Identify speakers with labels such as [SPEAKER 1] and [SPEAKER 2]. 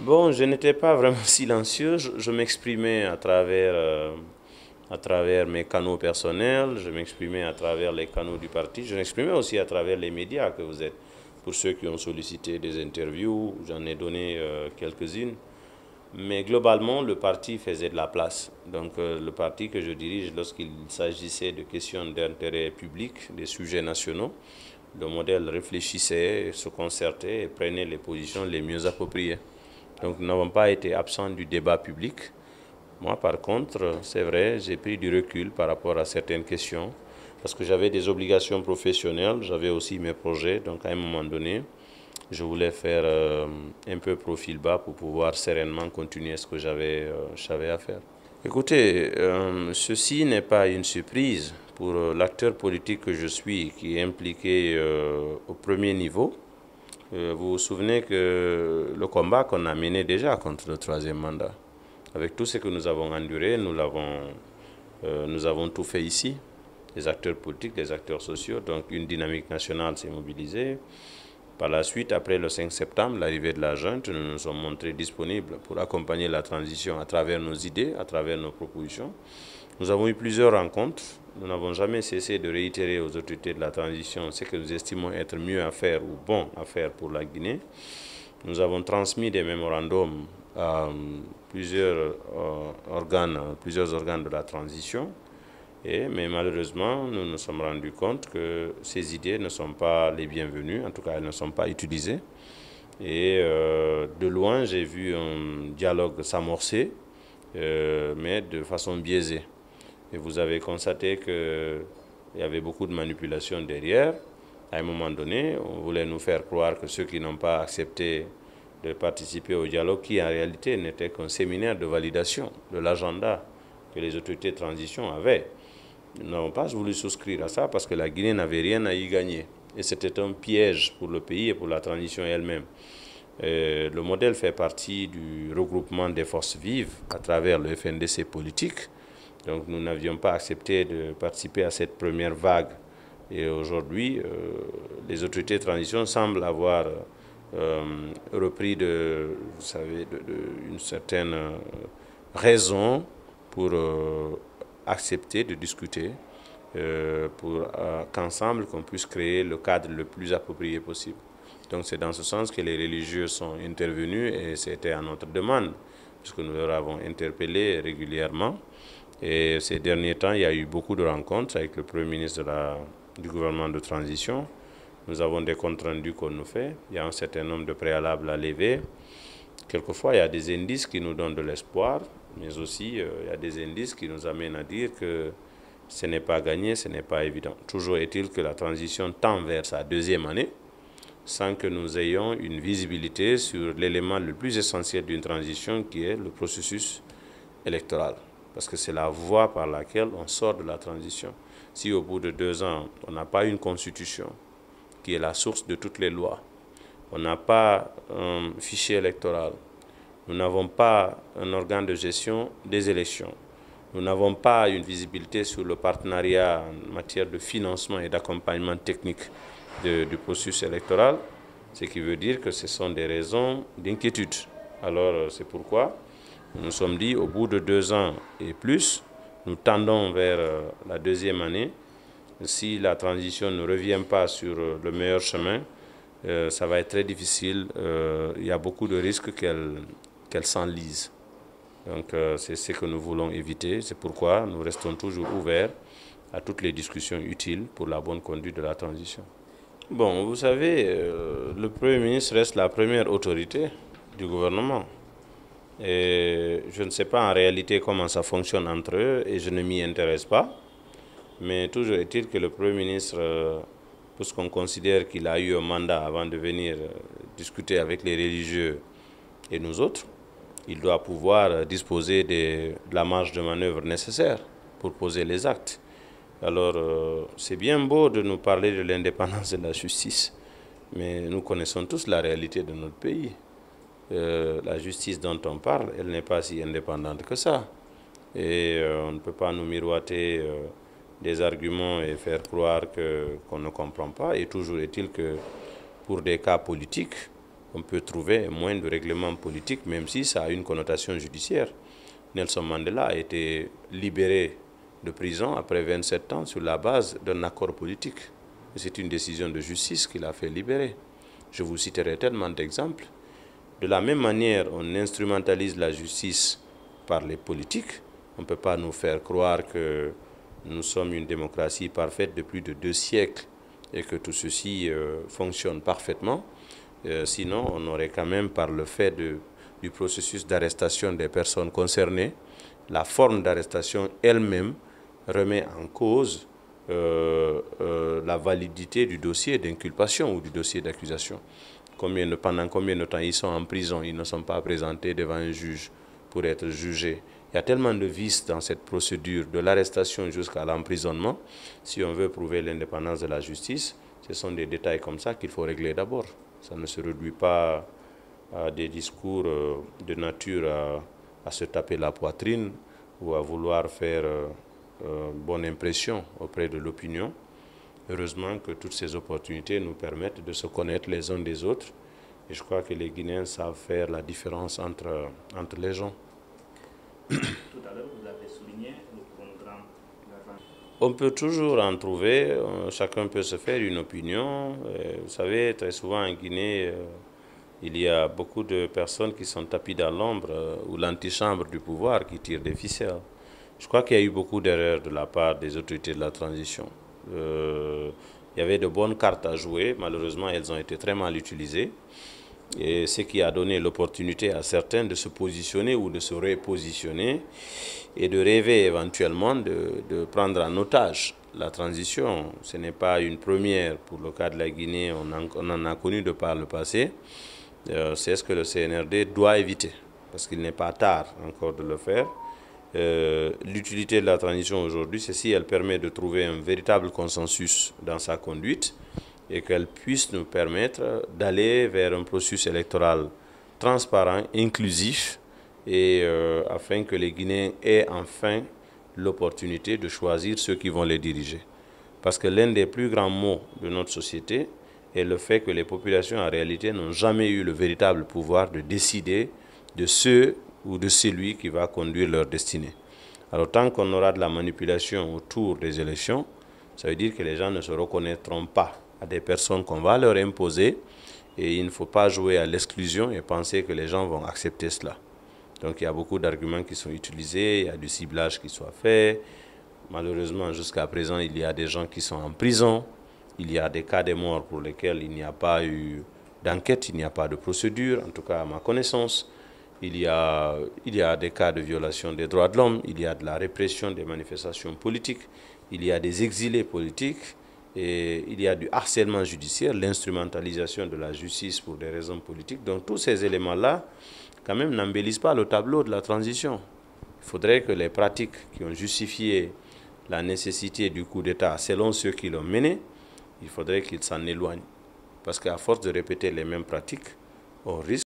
[SPEAKER 1] Bon, je n'étais pas vraiment silencieux, je m'exprimais à travers mes canaux personnels, je m'exprimais à travers les canaux du parti, je m'exprimais aussi à travers les médias que vous êtes. Pour ceux qui ont sollicité des interviews, j'en ai donné quelques-unes. Mais globalement, le parti faisait de la place. Donc le parti que je dirige, lorsqu'il s'agissait de questions d'intérêt public, des sujets nationaux, le modèle réfléchissait, se concertait et prenait les positions les mieux appropriées. Donc nous n'avons pas été absents du débat public. Moi, par contre, c'est vrai, j'ai pris du recul par rapport à certaines questions parce que j'avais des obligations professionnelles, j'avais aussi mes projets. Donc à un moment donné, je voulais faire un peu profil bas pour pouvoir sereinement continuer ce que j'avais à faire. Écoutez, ceci n'est pas une surprise pour l'acteur politique que je suis qui est impliqué au premier niveau. Vous vous souvenez que le combat qu'on a mené déjà contre le troisième mandat, avec tout ce que nous avons enduré, nous avons tout fait ici, les acteurs politiques, les acteurs sociaux, donc une dynamique nationale s'est mobilisée. Par la suite, après le 5 septembre, l'arrivée de la junte, nous nous sommes montrés disponibles pour accompagner la transition à travers nos idées, à travers nos propositions. Nous avons eu plusieurs rencontres. Nous n'avons jamais cessé de réitérer aux autorités de la transition ce que nous estimons être mieux à faire ou bon à faire pour la Guinée. Nous avons transmis des mémorandums à plusieurs organes de la transition. Mais malheureusement, nous nous sommes rendus compte que ces idées ne sont pas les bienvenues, en tout cas elles ne sont pas utilisées. Et de loin, j'ai vu un dialogue s'amorcer, mais de façon biaisée. Et vous avez constaté qu'il y avait beaucoup de manipulation derrière. À un moment donné, on voulait nous faire croire que ceux qui n'ont pas accepté de participer au dialogue, qui en réalité n'était qu'un séminaire de validation de l'agenda que les autorités de transition avaient. Nous n'avons pas voulu souscrire à ça parce que la Guinée n'avait rien à y gagner. Et c'était un piège pour le pays et pour la transition elle-même. Le modèle fait partie du regroupement des forces vives à travers le FNDC politique. Donc nous n'avions pas accepté de participer à cette première vague. Et aujourd'hui, les autorités de transition semblent avoir repris une certaine raison pour accepter de discuter pour qu'ensemble qu'on puisse créer le cadre le plus approprié possible. Donc c'est dans ce sens que les religieux sont intervenus et c'était à notre demande, puisque nous leur avons interpellé régulièrement. Et ces derniers temps, il y a eu beaucoup de rencontres avec le Premier ministre du gouvernement de transition. Nous avons des comptes rendus qu'on nous fait. Il y a un certain nombre de préalables à lever. Quelquefois, il y a des indices qui nous donnent de l'espoir, mais aussi il y a des indices qui nous amènent à dire que ce n'est pas gagné, ce n'est pas évident. Toujours est-il que la transition tend vers sa deuxième année, sans que nous ayons une visibilité sur l'élément le plus essentiel d'une transition qui est le processus électoral. Parce que c'est la voie par laquelle on sort de la transition. Si au bout de 2 ans, on n'a pas une constitution qui est la source de toutes les lois, on n'a pas un fichier électoral, nous n'avons pas un organe de gestion des élections, nous n'avons pas une visibilité sur le partenariat en matière de financement et d'accompagnement technique du processus électoral, ce qui veut dire que ce sont des raisons d'inquiétude. Alors c'est pourquoi nous nous sommes dit, au bout de 2 ans et plus, nous tendons vers la deuxième année. Si la transition ne revient pas sur le meilleur chemin, ça va être très difficile. Il y a beaucoup de risques qu'elle s'enlise. Donc c'est ce que nous voulons éviter. C'est pourquoi nous restons toujours ouverts à toutes les discussions utiles pour la bonne conduite de la transition. Bon, vous savez, le Premier ministre reste la première autorité du gouvernement. Et je ne sais pas en réalité comment ça fonctionne entre eux et je ne m'y intéresse pas. Mais toujours est-il que le Premier ministre, puisqu'on considère qu'il a eu un mandat avant de venir discuter avec les religieux et nous autres, il doit pouvoir disposer de la marge de manœuvre nécessaire pour poser les actes. Alors, c'est bien beau de nous parler de l'indépendance de la justice, mais nous connaissons tous la réalité de notre pays. La justice dont on parle, elle n'est pas si indépendante que ça. Et on ne peut pas nous miroiter des arguments et faire croire qu'on ne comprend pas. Et toujours est-il que pour des cas politiques, on peut trouver moins de règlements politiques, même si ça a une connotation judiciaire. Nelson Mandela a été libéré de prison après 27 ans sur la base d'un accord politique. C'est une décision de justice qui l'a fait libérer. Je vous citerai tellement d'exemples. De la même manière, on instrumentalise la justice par les politiques. On ne peut pas nous faire croire que nous sommes une démocratie parfaite de plus de 2 siècles et que tout ceci fonctionne parfaitement. Sinon, on aurait quand même, par le fait du processus d'arrestation des personnes concernées, la forme d'arrestation elle-même remet en cause la validité du dossier d'inculpation ou du dossier d'accusation. Pendant combien de temps ils sont en prison, ils ne sont pas présentés devant un juge pour être jugés. Il y a tellement de vices dans cette procédure, de l'arrestation jusqu'à l'emprisonnement. Si on veut prouver l'indépendance de la justice, ce sont des détails comme ça qu'il faut régler d'abord. Ça ne se réduit pas à des discours de nature à se taper la poitrine ou à vouloir faire bonne impression auprès de l'opinion. Heureusement que toutes ces opportunités nous permettent de se connaître les uns des autres. Et je crois que les Guinéens savent faire la différence entre les gens.
[SPEAKER 2] Tout à l'heure, vous avez souligné le programme.
[SPEAKER 1] On peut toujours en trouver, chacun peut se faire une opinion. Vous savez, très souvent en Guinée, il y a beaucoup de personnes qui sont tapies dans l'ombre ou l'antichambre du pouvoir qui tire des ficelles. Je crois qu'il y a eu beaucoup d'erreurs de la part des autorités de la transition. Il y avait de bonnes cartes à jouer, malheureusement elles ont été très mal utilisées. Et ce qui a donné l'opportunité à certains de se positionner ou de se repositionner et de rêver éventuellement de prendre en otage la transition. Ce n'est pas une première pour le cas de la Guinée, on en a connu de par le passé. C'est ce que le CNRD doit éviter, parce qu'il n'est pas tard encore de le faire. L'utilité de la transition aujourd'hui, c'est si elle permet de trouver un véritable consensus dans sa conduite et qu'elle puisse nous permettre d'aller vers un processus électoral transparent, inclusif, et afin que les Guinéens aient enfin l'opportunité de choisir ceux qui vont les diriger. Parce que l'un des plus grands maux de notre société est le fait que les populations en réalité n'ont jamais eu le véritable pouvoir de décider de ceux ou de celui qui va conduire leur destinée. Alors tant qu'on aura de la manipulation autour des élections, ça veut dire que les gens ne se reconnaîtront pas à des personnes qu'on va leur imposer, et il ne faut pas jouer à l'exclusion et penser que les gens vont accepter cela. Donc il y a beaucoup d'arguments qui sont utilisés, il y a du ciblage qui soit fait. Malheureusement, jusqu'à présent, il y a des gens qui sont en prison, il y a des cas de mort pour lesquels il n'y a pas eu d'enquête, il n'y a pas de procédure, en tout cas à ma connaissance. Il y a des cas de violation des droits de l'homme, il y a de la répression des manifestations politiques, il y a des exilés politiques, et il y a du harcèlement judiciaire, l'instrumentalisation de la justice pour des raisons politiques. Donc tous ces éléments-là, quand même, n'embellissent pas le tableau de la transition. Il faudrait que les pratiques qui ont justifié la nécessité du coup d'État, selon ceux qui l'ont mené, il faudrait qu'ils s'en éloignent. Parce qu'à force de répéter les mêmes pratiques, on risque